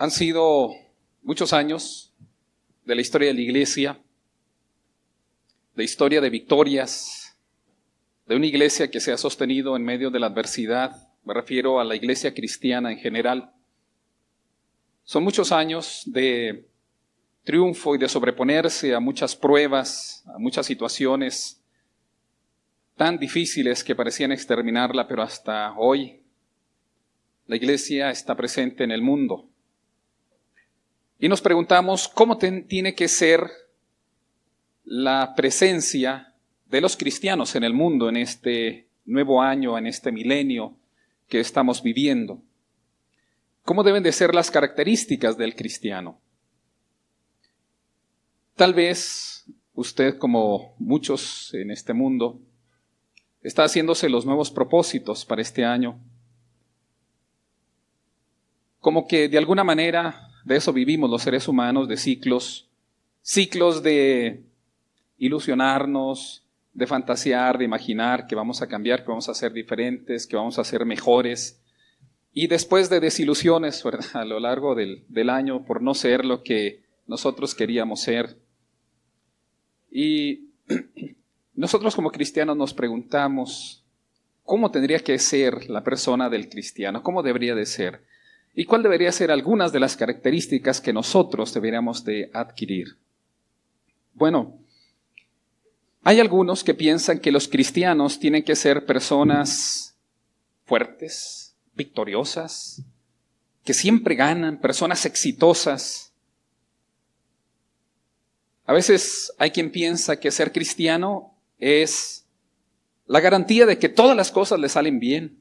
Han sido muchos años de la historia de la iglesia, de historia de victorias, de una iglesia que se ha sostenido en medio de la adversidad. Me refiero a la iglesia cristiana en general. Son muchos años de triunfo y de sobreponerse a muchas pruebas, a muchas situaciones tan difíciles que parecían exterminarla, pero hasta hoy la iglesia está presente en el mundo. Y nos preguntamos cómo tiene que ser la presencia de los cristianos en el mundo en este nuevo año, en este milenio que estamos viviendo. ¿Cómo deben de ser las características del cristiano? Tal vez usted, como muchos en este mundo, está haciéndose los nuevos propósitos para este año. Como que de alguna manera de eso vivimos los seres humanos, de ciclos de ilusionarnos, de fantasear, de imaginar que vamos a cambiar, que vamos a ser diferentes, que vamos a ser mejores. Y después de desilusiones, ¿verdad?, a lo largo del año por no ser lo que nosotros queríamos ser. Y nosotros como cristianos nos preguntamos, ¿cómo tendría que ser la persona del cristiano? ¿Cómo debería de ser? ¿Y cuál debería ser algunas de las características que nosotros deberíamos de adquirir? Bueno, hay algunos que piensan que los cristianos tienen que ser personas fuertes, victoriosas, que siempre ganan, personas exitosas. A veces hay quien piensa que ser cristiano es la garantía de que todas las cosas le salen bien.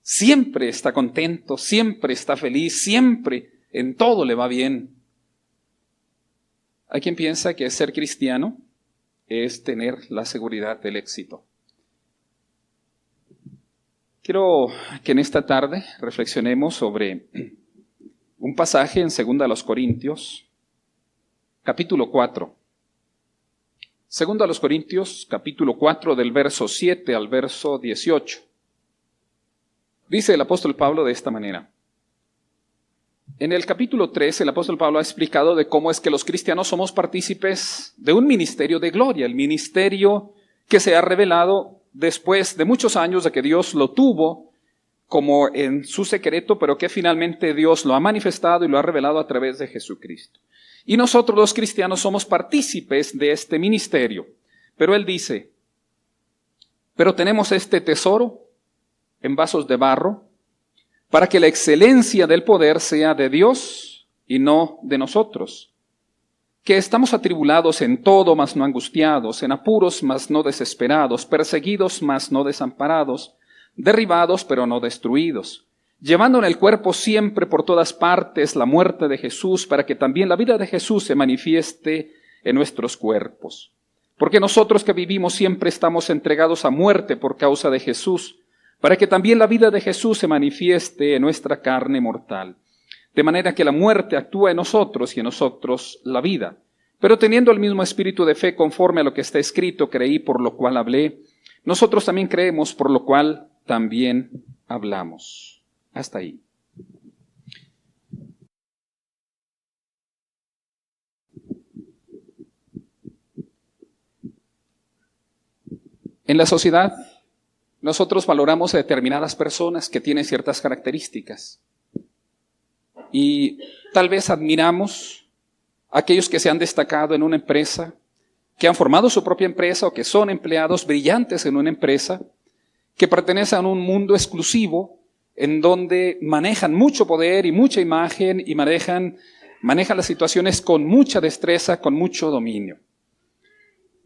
Siempre está contento, siempre está feliz, siempre en todo le va bien. Hay quien piensa que ser cristiano es tener la seguridad del éxito. Quiero que en esta tarde reflexionemos sobre un pasaje en 2 Corintios, capítulo 4. 2 Corintios, capítulo 4, del verso 7 al verso 18. Dice el apóstol Pablo de esta manera. En el capítulo 3, el apóstol Pablo ha explicado de cómo es que los cristianos somos partícipes de un ministerio de gloria, el ministerio que se ha revelado después de muchos años de que Dios lo tuvo como en su secreto, pero que finalmente Dios lo ha manifestado y lo ha revelado a través de Jesucristo. Y nosotros los cristianos somos partícipes de este ministerio. Pero él dice, pero tenemos este tesoro en vasos de barro, para que la excelencia del poder sea de Dios y no de nosotros. Que estamos atribulados en todo, mas no angustiados, en apuros, mas no desesperados, perseguidos, mas no desamparados, derribados, pero no destruidos, llevando en el cuerpo siempre por todas partes la muerte de Jesús, para que también la vida de Jesús se manifieste en nuestros cuerpos. Porque nosotros que vivimos siempre estamos entregados a muerte por causa de Jesús, para que también la vida de Jesús se manifieste en nuestra carne mortal. De manera que la muerte actúa en nosotros y en nosotros la vida. Pero teniendo el mismo espíritu de fe conforme a lo que está escrito, creí por lo cual hablé, nosotros también creemos por lo cual también hablamos. Hasta ahí. En la sociedad, nosotros valoramos a determinadas personas que tienen ciertas características. Y tal vez admiramos a aquellos que se han destacado en una empresa, que han formado su propia empresa o que son empleados brillantes en una empresa, que pertenecen a un mundo exclusivo en donde manejan mucho poder y mucha imagen y manejan las situaciones con mucha destreza, con mucho dominio.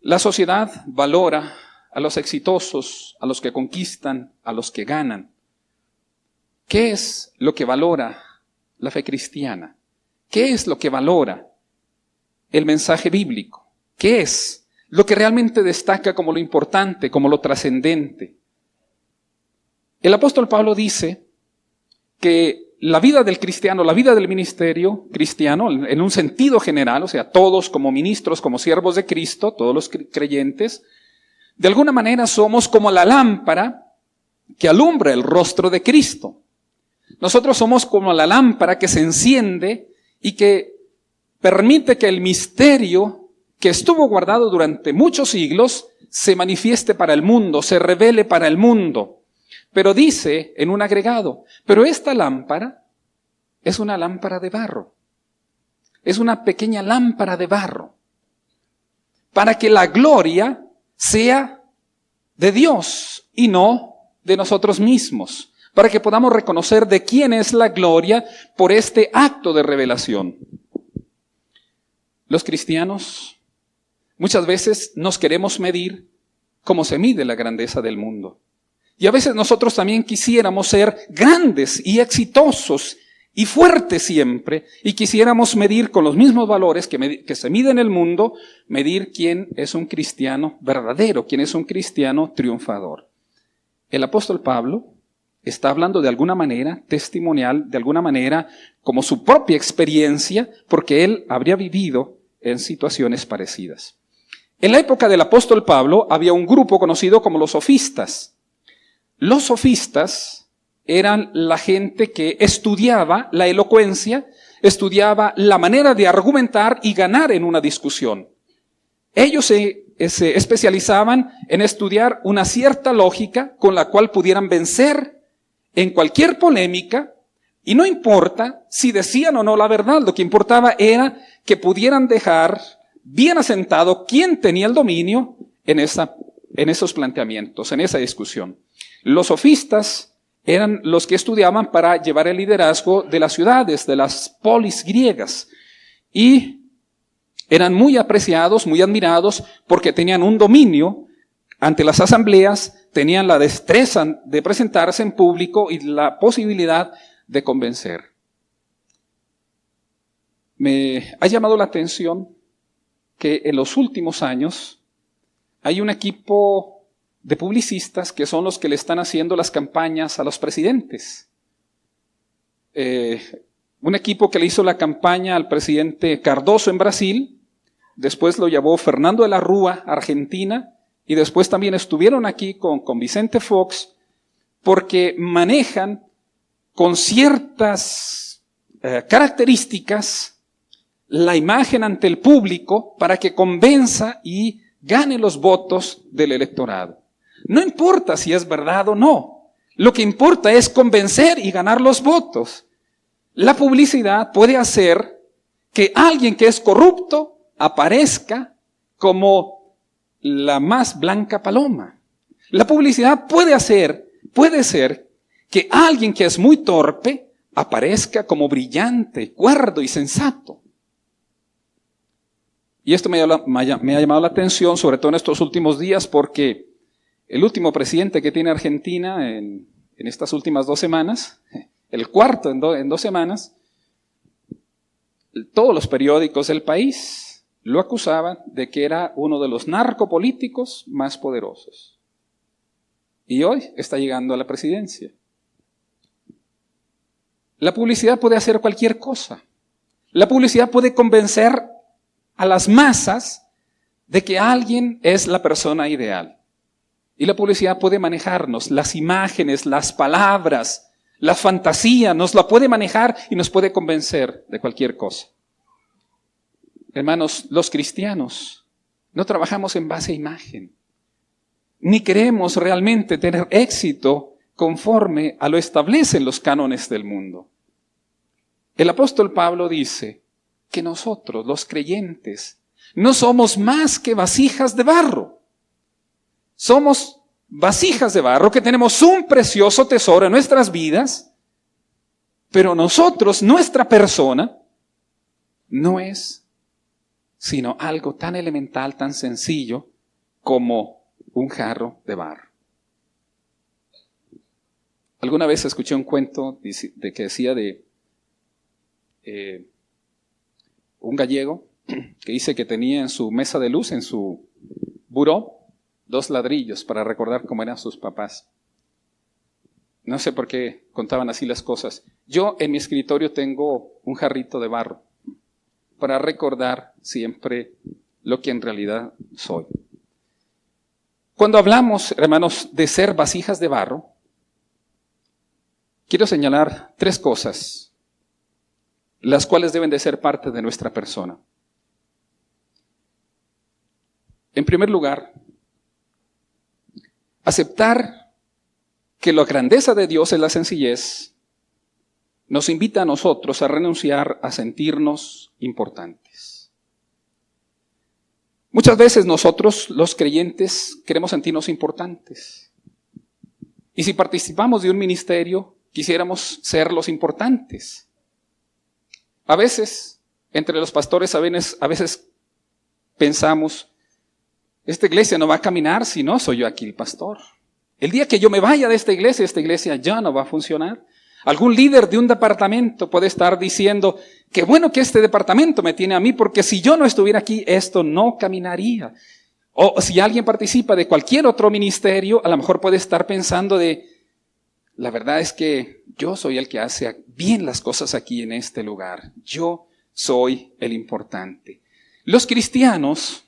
La sociedad valora a los exitosos, a los que conquistan, a los que ganan. ¿Qué es lo que valora la fe cristiana? ¿Qué es lo que valora el mensaje bíblico? ¿Qué es lo que realmente destaca como lo importante, como lo trascendente? El apóstol Pablo dice que la vida del cristiano, la vida del ministerio cristiano, en un sentido general, o sea, todos como ministros, como siervos de Cristo, todos los creyentes, de alguna manera somos como la lámpara que alumbra el rostro de Cristo. Nosotros somos como la lámpara que se enciende y que permite que el misterio que estuvo guardado durante muchos siglos se manifieste para el mundo, se revele para el mundo. Pero dice en un agregado, pero esta lámpara es una lámpara de barro. Es una pequeña lámpara de barro. Para que la gloria sea de Dios y no de nosotros mismos. Para que podamos reconocer de quién es la gloria por este acto de revelación. Los cristianos muchas veces nos queremos medir como se mide la grandeza del mundo. Y a veces nosotros también quisiéramos ser grandes y exitosos y fuertes siempre, y quisiéramos medir con los mismos valores que se mide en el mundo, medir quién es un cristiano verdadero, quién es un cristiano triunfador. El apóstol Pablo está hablando de alguna manera testimonial, de alguna manera como su propia experiencia, porque él habría vivido en situaciones parecidas. En la época del apóstol Pablo había un grupo conocido como los sofistas. Los sofistas eran la gente que estudiaba la elocuencia, estudiaba la manera de argumentar y ganar en una discusión. Ellos se especializaban en estudiar una cierta lógica con la cual pudieran vencer en cualquier polémica, y no importa si decían o no la verdad, lo que importaba era que pudieran dejar bien asentado quién tenía el dominio en esos planteamientos, en esa discusión. Los sofistas eran los que estudiaban para llevar el liderazgo de las ciudades, de las polis griegas, y eran muy apreciados, muy admirados, porque tenían un dominio ante las asambleas, tenían la destreza de presentarse en público y la posibilidad de convencer. Me ha llamado la atención que en los últimos años hay un equipo de publicistas que son los que le están haciendo las campañas a los presidentes. Un equipo que le hizo la campaña al presidente Cardoso en Brasil, después lo llevó Fernando de la Rúa a Argentina, y después también estuvieron aquí con Vicente Fox, porque manejan con ciertas características la imagen ante el público para que convenza y gane los votos del electorado. No importa si es verdad o no, lo que importa es convencer y ganar los votos. La publicidad puede hacer que alguien que es corrupto aparezca como la más blanca paloma. La publicidad puede ser que alguien que es muy torpe aparezca como brillante, cuerdo y sensato. Y esto me ha llamado la atención, sobre todo en estos últimos días, porque el último presidente que tiene Argentina en estas últimas 2 semanas, el cuarto en 2 semanas, todos los periódicos del país lo acusaban de que era uno de los narcopolíticos más poderosos. Y hoy está llegando a la presidencia. La publicidad puede hacer cualquier cosa. La publicidad puede convencer a las masas de que alguien es la persona ideal. Y la publicidad puede manejarnos, las imágenes, las palabras, la fantasía, nos la puede manejar y nos puede convencer de cualquier cosa. Hermanos, los cristianos no trabajamos en base a imagen, ni queremos realmente tener éxito conforme a lo establecen los cánones del mundo. El apóstol Pablo dice que nosotros, los creyentes, no somos más que vasijas de barro. Somos vasijas de barro que tenemos un precioso tesoro en nuestras vidas, pero nosotros, nuestra persona, no es sino algo tan elemental, tan sencillo como un jarro de barro. Alguna vez escuché un cuento que decía de un gallego que dice que tenía en su mesa de luz, en su buró, 2 ladrillos para recordar cómo eran sus papás. No sé por qué contaban así las cosas. Yo en mi escritorio tengo un jarrito de barro para recordar siempre lo que en realidad soy. Cuando hablamos, hermanos, de ser vasijas de barro, quiero señalar 3 cosas, las cuales deben de ser parte de nuestra persona. En primer lugar, aceptar que la grandeza de Dios es la sencillez, nos invita a nosotros a renunciar a sentirnos importantes. Muchas veces nosotros, los creyentes, queremos sentirnos importantes. Y si participamos de un ministerio, quisiéramos ser los importantes. A veces, entre los pastores, a veces pensamos, esta iglesia no va a caminar si no soy yo aquí el pastor. El día que yo me vaya de esta iglesia ya no va a funcionar. Algún líder de un departamento puede estar diciendo, qué bueno que este departamento me tiene a mí, porque si yo no estuviera aquí, esto no caminaría. O si alguien participa de cualquier otro ministerio, a lo mejor puede estar pensando la verdad es que yo soy el que hace bien las cosas aquí en este lugar. Yo soy el importante. Los cristianos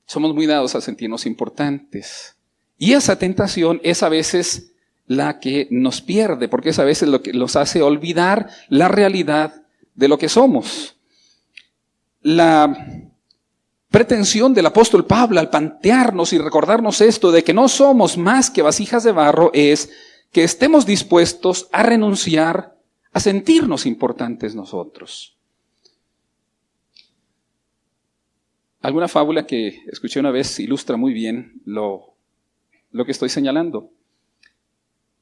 somos muy dados a sentirnos importantes. Y esa tentación es a veces la que nos pierde, porque es a veces lo que nos hace olvidar la realidad de lo que somos. La pretensión del apóstol Pablo al plantearnos y recordarnos esto de que no somos más que vasijas de barro es que estemos dispuestos a renunciar a sentirnos importantes nosotros. Alguna fábula que escuché una vez ilustra muy bien lo que estoy señalando.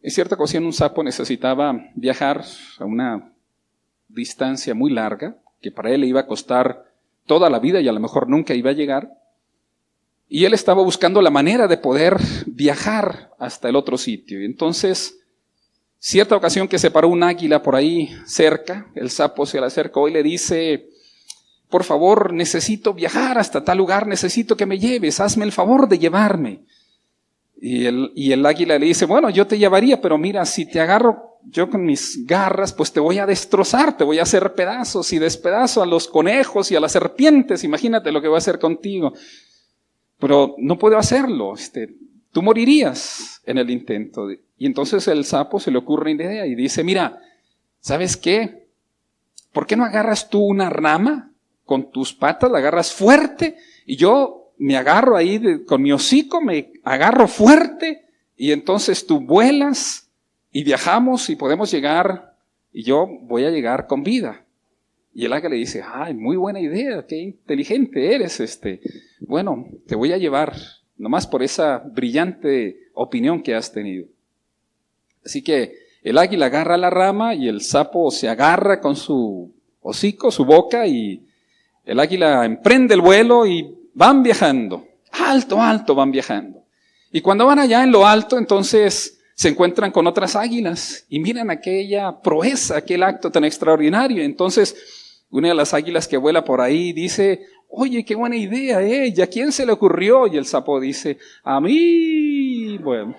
En cierta ocasión un sapo necesitaba viajar a una distancia muy larga, que para él le iba a costar toda la vida y a lo mejor nunca iba a llegar. Y él estaba buscando la manera de poder viajar hasta el otro sitio. Y entonces, cierta ocasión que se paró un águila por ahí cerca, el sapo se le acercó y le dice, por favor, necesito viajar hasta tal lugar, necesito que me lleves, hazme el favor de llevarme. Y el águila le dice, bueno, yo te llevaría, pero mira, si te agarro yo con mis garras, pues te voy a destrozar, te voy a hacer pedazos y despedazo a los conejos y a las serpientes, imagínate lo que voy a hacer contigo. Pero no puedo hacerlo, tú morirías en el intento. Y entonces el sapo se le ocurre una idea y dice, mira, ¿sabes qué? ¿Por qué no agarras tú una rama con tus patas, la agarras fuerte y yo me agarro ahí con mi hocico, me agarro fuerte y entonces tú vuelas y viajamos y podemos llegar y yo voy a llegar con vida? Y el águila le dice, ay, muy buena idea, qué inteligente eres. Bueno, te voy a llevar, nomás por esa brillante opinión que has tenido. Así que el águila agarra la rama y el sapo se agarra con su hocico, su boca, y el águila emprende el vuelo y van viajando, alto, alto van viajando. Y cuando van allá en lo alto, entonces se encuentran con otras águilas y miran aquella proeza, aquel acto tan extraordinario. Entonces, una de las águilas que vuela por ahí dice, oye, qué buena idea, ¿y a quién se le ocurrió? Y el sapo dice, a mí. Bueno.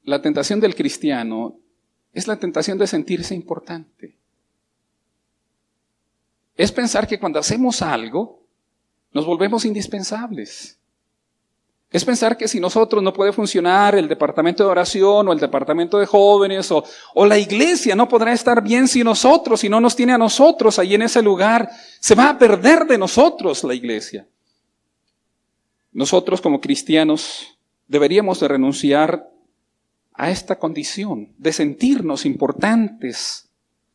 La tentación del cristiano es la tentación de sentirse importante. Es pensar que cuando hacemos algo, nos volvemos indispensables. Es pensar que si nosotros no puede funcionar el departamento de oración o el departamento de jóvenes o la iglesia no podrá estar bien si nosotros, si no nos tiene a nosotros ahí en ese lugar, se va a perder de nosotros la iglesia. Nosotros como cristianos deberíamos de renunciar a esta condición de sentirnos importantes,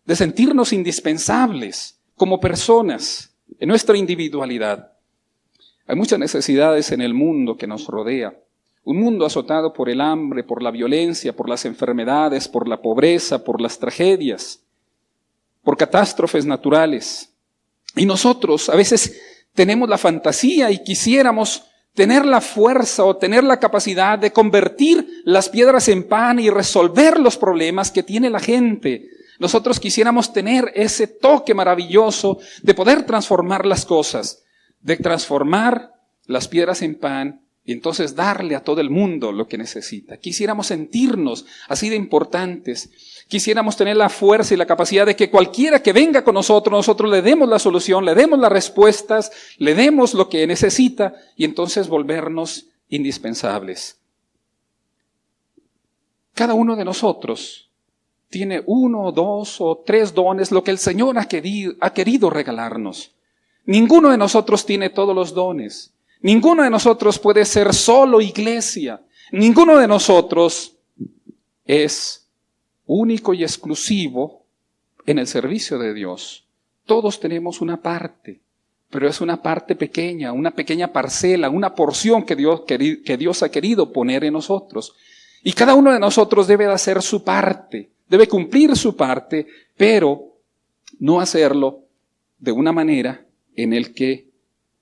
de sentirnos indispensables como personas en nuestra individualidad. Hay muchas necesidades en el mundo que nos rodea. Un mundo azotado por el hambre, por la violencia, por las enfermedades, por la pobreza, por las tragedias, por catástrofes naturales. Y nosotros a veces tenemos la fantasía y quisiéramos tener la fuerza o tener la capacidad de convertir las piedras en pan y resolver los problemas que tiene la gente. Nosotros quisiéramos tener ese toque maravilloso de poder transformar las cosas, de transformar las piedras en pan y entonces darle a todo el mundo lo que necesita. Quisiéramos sentirnos así de importantes. Quisiéramos tener la fuerza y la capacidad de que cualquiera que venga con nosotros le demos la solución, le demos las respuestas, le demos lo que necesita y entonces volvernos indispensables. Cada uno de nosotros tiene 1, 2 o 3 dones, lo que el Señor ha querido regalarnos. Ninguno de nosotros tiene todos los dones. Ninguno de nosotros puede ser solo iglesia. Ninguno de nosotros es único y exclusivo en el servicio de Dios. Todos tenemos una parte, pero es una parte pequeña, una pequeña parcela, una porción que Dios ha querido poner en nosotros. Y cada uno de nosotros debe hacer su parte, debe cumplir su parte, pero no hacerlo de una manera en el que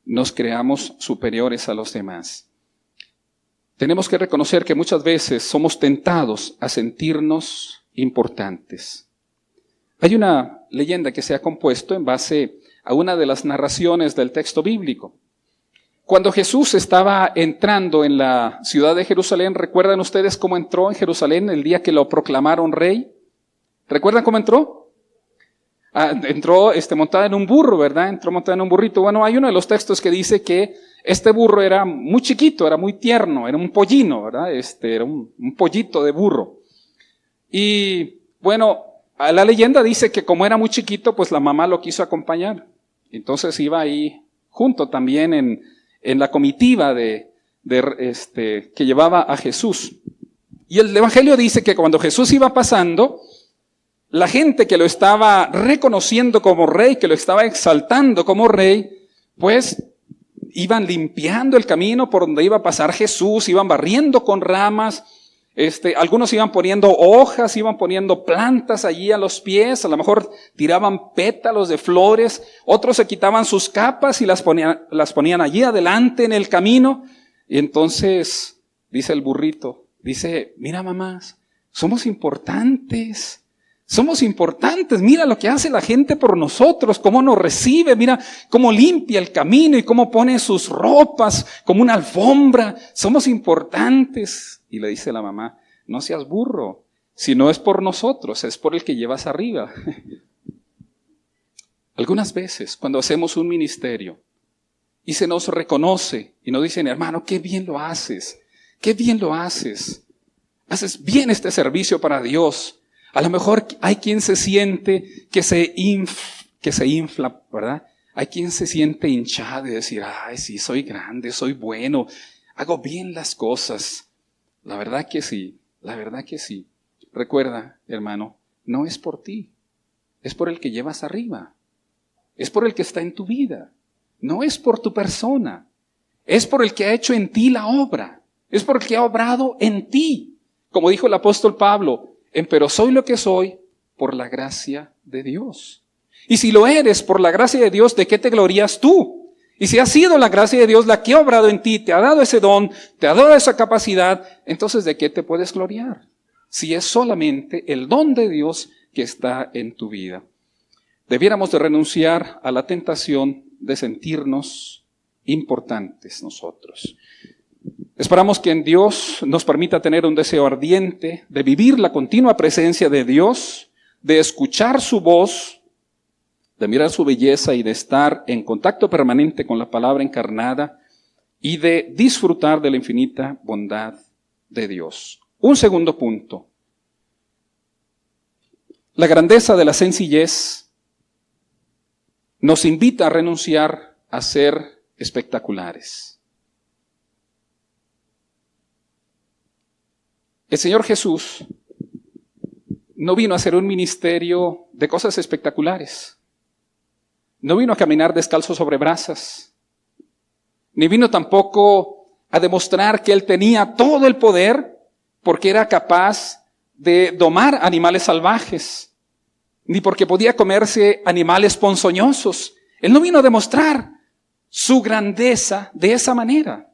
nos creamos superiores a los demás. Tenemos que reconocer que muchas veces somos tentados a sentirnos importantes. Hay una leyenda que se ha compuesto en base a una de las narraciones del texto bíblico. Cuando Jesús estaba entrando en la ciudad de Jerusalén, ¿recuerdan ustedes cómo entró en Jerusalén el día que lo proclamaron rey? ¿Recuerdan cómo entró? Entró montada en un burro, ¿verdad? Entró montada en un burrito. Bueno, hay uno de los textos que dice que este burro era muy chiquito, era muy tierno, era un pollino, ¿verdad? Era un pollito de burro. Y bueno, la leyenda dice que como era muy chiquito, pues la mamá lo quiso acompañar. Entonces iba ahí junto también en la comitiva que llevaba a Jesús. Y el Evangelio dice que cuando Jesús iba pasando, la gente que lo estaba reconociendo como rey, que lo estaba exaltando como rey, pues iban limpiando el camino por donde iba a pasar Jesús, iban barriendo con ramas, algunos iban poniendo hojas, iban poniendo plantas allí a los pies, a lo mejor tiraban pétalos de flores, otros se quitaban sus capas y las ponían allí adelante en el camino. Y entonces dice el burrito, mira mamás, somos importantes, mira lo que hace la gente por nosotros, cómo nos recibe, mira cómo limpia el camino y cómo pone sus ropas como una alfombra, somos importantes. Y le dice la mamá, no seas burro, si no es por nosotros, es por el que llevas arriba. Algunas veces cuando hacemos un ministerio y se nos reconoce y nos dicen, hermano, qué bien lo haces, haces bien este servicio para Dios. A lo mejor hay quien se siente que se infla, ¿verdad? Hay quien se siente hinchado y decir, ay, sí, soy grande, soy bueno, hago bien las cosas. La verdad que sí. Recuerda, hermano, no es por ti, es por el que llevas arriba, es por el que está en tu vida, no es por tu persona, es por el que ha hecho en ti la obra, es por el que ha obrado en ti. Como dijo el apóstol Pablo, pero soy lo que soy por la gracia de Dios. Y si lo eres por la gracia de Dios, ¿de qué te glorías tú? Y si ha sido la gracia de Dios la que ha obrado en ti, te ha dado ese don, te ha dado esa capacidad, entonces ¿de qué te puedes gloriar? Si es solamente el don de Dios que está en tu vida. Debiéramos de renunciar a la tentación de sentirnos importantes nosotros. Esperamos que en Dios nos permita tener un deseo ardiente de vivir la continua presencia de Dios, de escuchar su voz, de mirar su belleza y de estar en contacto permanente con la palabra encarnada y de disfrutar de la infinita bondad de Dios. Un segundo punto. La grandeza de la sencillez nos invita a renunciar a ser espectaculares. El Señor Jesús no vino a hacer un ministerio de cosas espectaculares. No vino a caminar descalzo sobre brasas. Ni vino tampoco a demostrar que Él tenía todo el poder porque era capaz de domar animales salvajes. Ni porque podía comerse animales ponzoñosos. Él no vino a demostrar su grandeza de esa manera.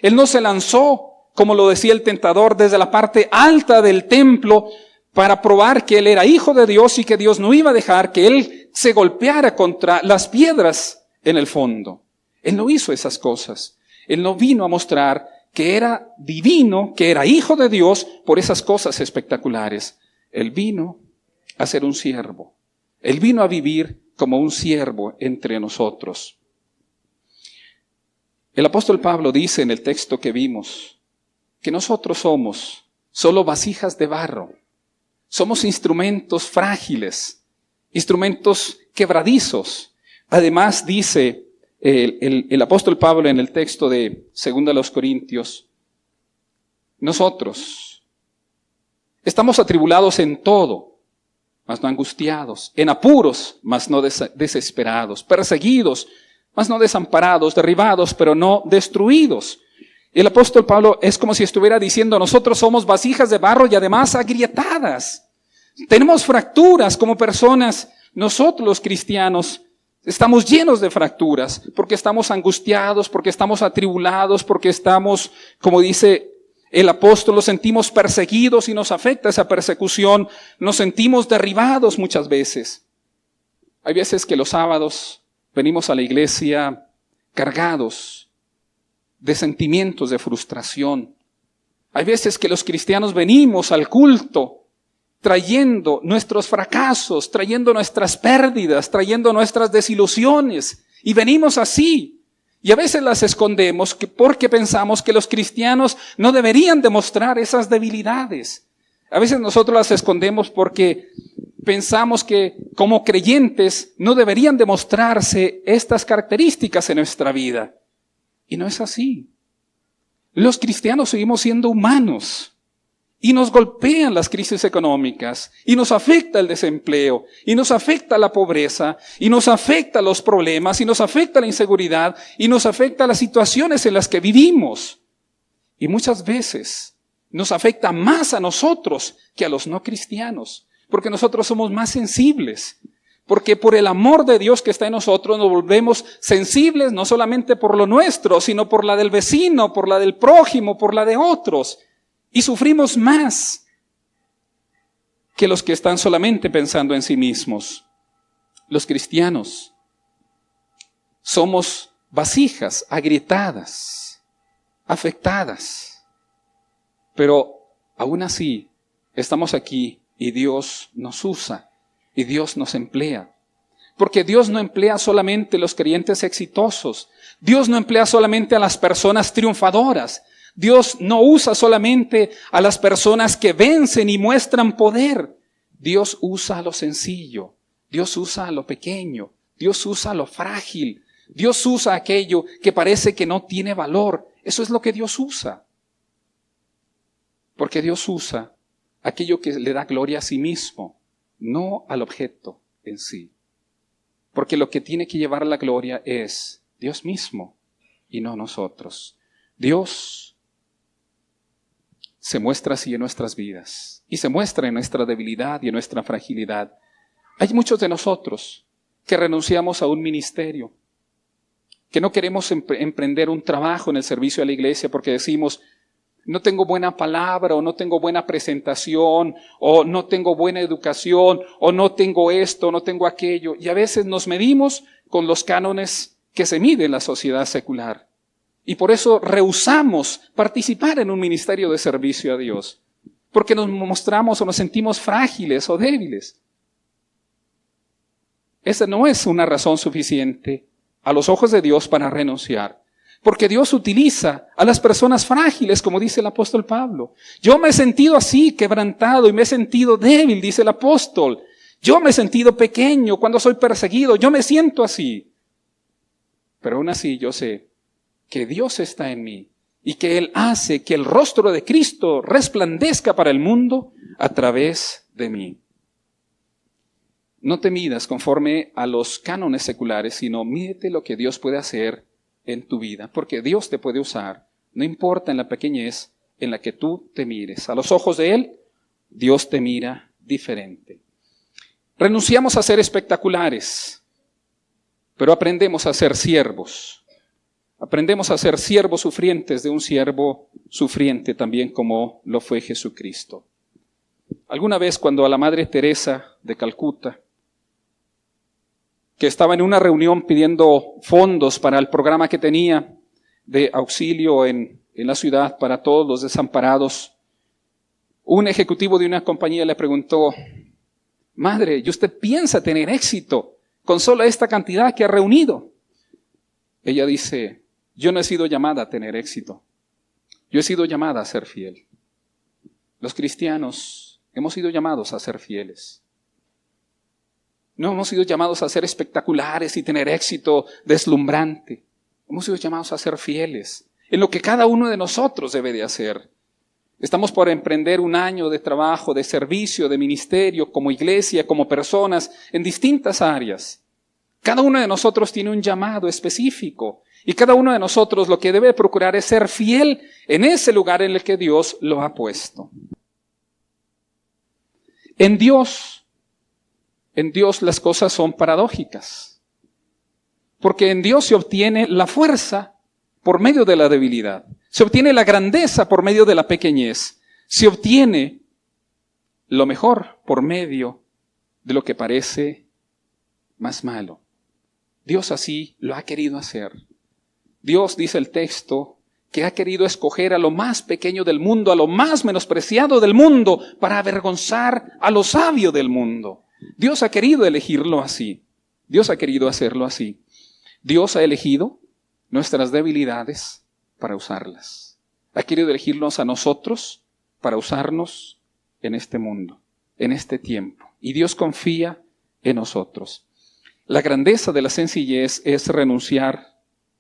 Él no se lanzó, como lo decía el tentador, desde la parte alta del templo para probar que Él era hijo de Dios y que Dios no iba a dejar que Él se golpeara contra las piedras en el fondo. Él no hizo esas cosas. Él no vino a mostrar que era divino, que era hijo de Dios por esas cosas espectaculares. Él vino a ser un siervo. Él vino a vivir como un siervo entre nosotros. El apóstol Pablo dice en el texto que vimos que nosotros somos solo vasijas de barro. Somos instrumentos frágiles, instrumentos quebradizos. Además dice el apóstol Pablo en el texto de 2 Corintios, nosotros estamos atribulados en todo, mas no angustiados, en apuros, mas no desesperados, perseguidos, mas no desamparados, derribados, pero no destruidos. El apóstol Pablo es como si estuviera diciendo, nosotros somos vasijas de barro y además agrietadas. Tenemos fracturas como personas. Nosotros los cristianos estamos llenos de fracturas porque estamos angustiados, porque estamos atribulados, porque estamos, como dice el apóstol, nos sentimos perseguidos y nos afecta esa persecución. Nos sentimos derribados muchas veces. Hay veces que los sábados venimos a la iglesia cargados de sentimientos de frustración. Hay veces que los cristianos venimos al culto trayendo nuestros fracasos, trayendo nuestras pérdidas, trayendo nuestras desilusiones. Y venimos así. Y a veces las escondemos porque pensamos que los cristianos no deberían demostrar esas debilidades. A veces nosotros las escondemos porque pensamos que como creyentes no deberían demostrarse estas características en nuestra vida. Y no es así. Los cristianos seguimos siendo humanos y nos golpean las crisis económicas y nos afecta el desempleo y nos afecta la pobreza y nos afecta los problemas y nos afecta la inseguridad y nos afecta las situaciones en las que vivimos. Y muchas veces nos afecta más a nosotros que a los no cristianos, porque nosotros somos más sensibles. Porque por el amor de Dios que está en nosotros nos volvemos sensibles no solamente por lo nuestro, sino por la del vecino, por la del prójimo, por la de otros. Y sufrimos más que los que están solamente pensando en sí mismos. Los cristianos somos vasijas agrietadas, afectadas. Pero aún así estamos aquí y Dios nos usa. Y Dios nos emplea. Porque Dios no emplea solamente a los creyentes exitosos. Dios no emplea solamente a las personas triunfadoras. Dios no usa solamente a las personas que vencen y muestran poder. Dios usa a lo sencillo. Dios usa a lo pequeño. Dios usa a lo frágil. Dios usa aquello que parece que no tiene valor. Eso es lo que Dios usa. Porque Dios usa aquello que le da gloria a sí mismo. No al objeto en sí. Porque lo que tiene que llevar la gloria es Dios mismo y no nosotros. Dios se muestra así en nuestras vidas y se muestra en nuestra debilidad y en nuestra fragilidad. Hay muchos de nosotros que renunciamos a un ministerio, que no queremos emprender un trabajo en el servicio a la iglesia porque decimos, no tengo buena palabra, o no tengo buena presentación, o no tengo buena educación, o no tengo esto, o no tengo aquello. Y a veces nos medimos con los cánones que se mide en la sociedad secular. Y por eso rehusamos participar en un ministerio de servicio a Dios. Porque nos mostramos o nos sentimos frágiles o débiles. Esa no es una razón suficiente a los ojos de Dios para renunciar. Porque Dios utiliza a las personas frágiles, como dice el apóstol Pablo. Yo me he sentido así, quebrantado, y me he sentido débil, dice el apóstol. Yo me he sentido pequeño cuando soy perseguido, yo me siento así. Pero aún así yo sé que Dios está en mí y que Él hace que el rostro de Cristo resplandezca para el mundo a través de mí. No te midas conforme a los cánones seculares, sino mídete lo que Dios puede hacer en tu vida, porque Dios te puede usar, no importa en la pequeñez en la que tú te mires. A los ojos de Él, Dios te mira diferente. Renunciamos a ser espectaculares, pero aprendemos a ser siervos. Aprendemos a ser siervos sufrientes de un siervo sufriente también como lo fue Jesucristo. Alguna vez cuando a la Madre Teresa de Calcuta, que estaba en una reunión pidiendo fondos para el programa que tenía de auxilio en la ciudad para todos los desamparados, un ejecutivo de una compañía le preguntó, Madre, ¿y usted piensa tener éxito con solo esta cantidad que ha reunido? Ella dice, Yo no he sido llamada a tener éxito. Yo he sido llamada a ser fiel. Los cristianos hemos sido llamados a ser fieles. No hemos sido llamados a ser espectaculares y tener éxito deslumbrante. Hemos sido llamados a ser fieles en lo que cada uno de nosotros debe de hacer. Estamos por emprender un año de trabajo, de servicio, de ministerio, como iglesia, como personas, en distintas áreas. Cada uno de nosotros tiene un llamado específico y cada uno de nosotros lo que debe procurar es ser fiel en ese lugar en el que Dios lo ha puesto. En Dios las cosas son paradójicas, porque en Dios se obtiene la fuerza por medio de la debilidad, se obtiene la grandeza por medio de la pequeñez, se obtiene lo mejor por medio de lo que parece más malo. Dios así lo ha querido hacer. Dios, dice el texto, que ha querido escoger a lo más pequeño del mundo, a lo más menospreciado del mundo, para avergonzar a lo sabio del mundo. Dios ha querido elegirlo así. Dios ha querido hacerlo así. Dios ha elegido nuestras debilidades para usarlas. Ha querido elegirnos a nosotros para usarnos en este mundo, en este tiempo. Y Dios confía en nosotros. La grandeza de la sencillez es renunciar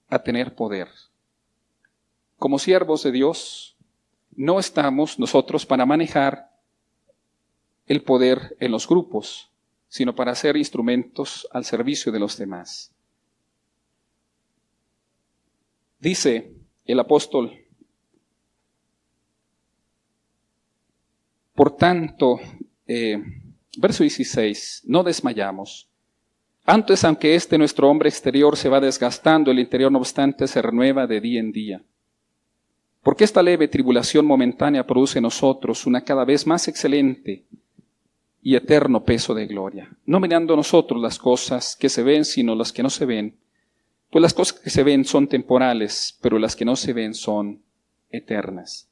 a tener poder. Como siervos de Dios, no estamos nosotros para manejar el poder en los grupos, sino para ser instrumentos al servicio de los demás. Dice el apóstol: por tanto, verso 16, no desmayamos. Antes, aunque nuestro hombre exterior se va desgastando, el interior no obstante se renueva de día en día. Porque esta leve tribulación momentánea produce en nosotros una cada vez más excelente y eterno peso de gloria. No mirando nosotros las cosas que se ven, sino las que no se ven. Pues las cosas que se ven son temporales, pero las que no se ven son eternas.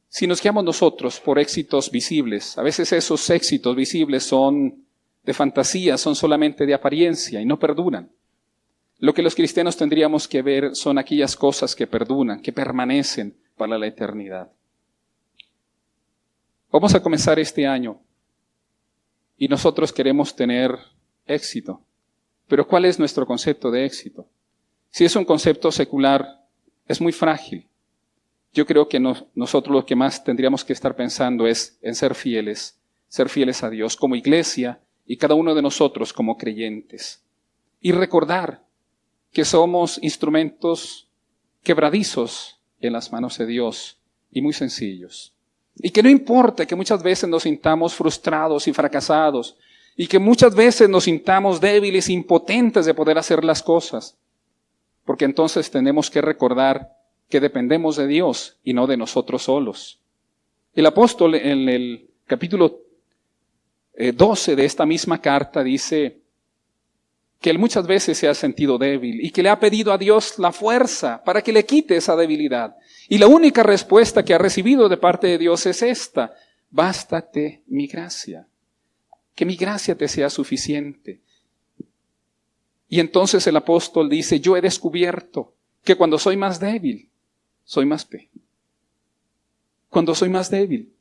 Si nos guiamos nosotros por éxitos visibles, a veces esos éxitos visibles son de fantasía, son solamente de apariencia y no perduran. Lo que los cristianos tendríamos que ver son aquellas cosas que perduran, que permanecen para la eternidad. Vamos a comenzar este año y nosotros queremos tener éxito. Pero ¿cuál es nuestro concepto de éxito? Si es un concepto secular, es muy frágil. Yo creo que nosotros lo que más tendríamos que estar pensando es en ser fieles a Dios como iglesia y cada uno de nosotros como creyentes. Y recordar que somos instrumentos quebradizos en las manos de Dios y muy sencillos. Y que no importa que muchas veces nos sintamos frustrados y fracasados y que muchas veces nos sintamos débiles e impotentes de poder hacer las cosas, porque entonces tenemos que recordar que dependemos de Dios y no de nosotros solos. El apóstol en el capítulo 12 de esta misma carta dice que él muchas veces se ha sentido débil y que le ha pedido a Dios la fuerza para que le quite esa debilidad. Y la única respuesta que ha recibido de parte de Dios es esta: bástate mi gracia, que mi gracia te sea suficiente. Y entonces el apóstol dice: yo he descubierto que cuando soy más débil, soy más fe. Cuando soy más débil,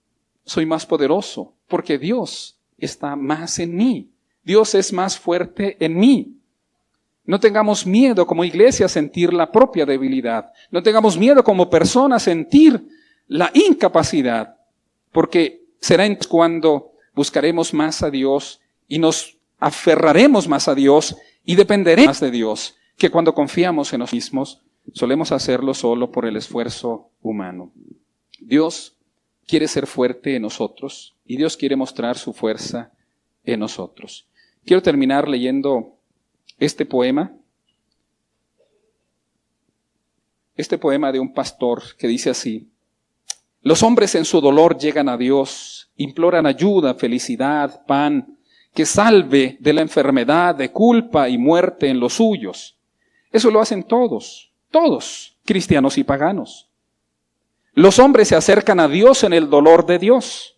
soy más poderoso, porque Dios está más en mí. Dios es más fuerte en mí. No tengamos miedo como iglesia a sentir la propia debilidad. No tengamos miedo como persona a sentir la incapacidad, porque será cuando buscaremos más a Dios y nos aferraremos más a Dios y dependeremos más de Dios, que cuando confiamos en nosotros mismos solemos hacerlo solo por el esfuerzo humano. Dios quiere ser fuerte en nosotros y Dios quiere mostrar su fuerza en nosotros. Quiero terminar leyendo este poema de un pastor que dice así: los hombres en su dolor llegan a Dios, imploran ayuda, felicidad, pan, que salve de la enfermedad, de culpa y muerte en los suyos. Eso lo hacen todos, cristianos y paganos. Los hombres se acercan a Dios en el dolor de Dios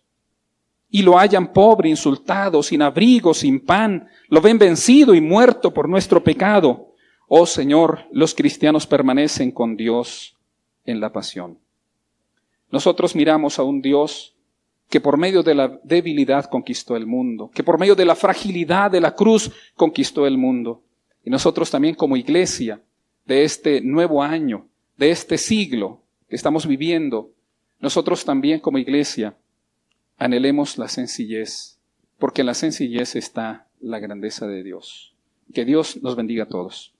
y lo hallan pobre, insultado, sin abrigo, sin pan, lo ven vencido y muerto por nuestro pecado. Oh Señor, los cristianos permanecen con Dios en la pasión. Nosotros miramos a un Dios que por medio de la debilidad conquistó el mundo, que por medio de la fragilidad de la cruz conquistó el mundo. Y nosotros también como iglesia de este nuevo año, de este siglo que estamos viviendo, nosotros también como iglesia anhelemos la sencillez, porque en la sencillez está la grandeza de Dios. Que Dios nos bendiga a todos.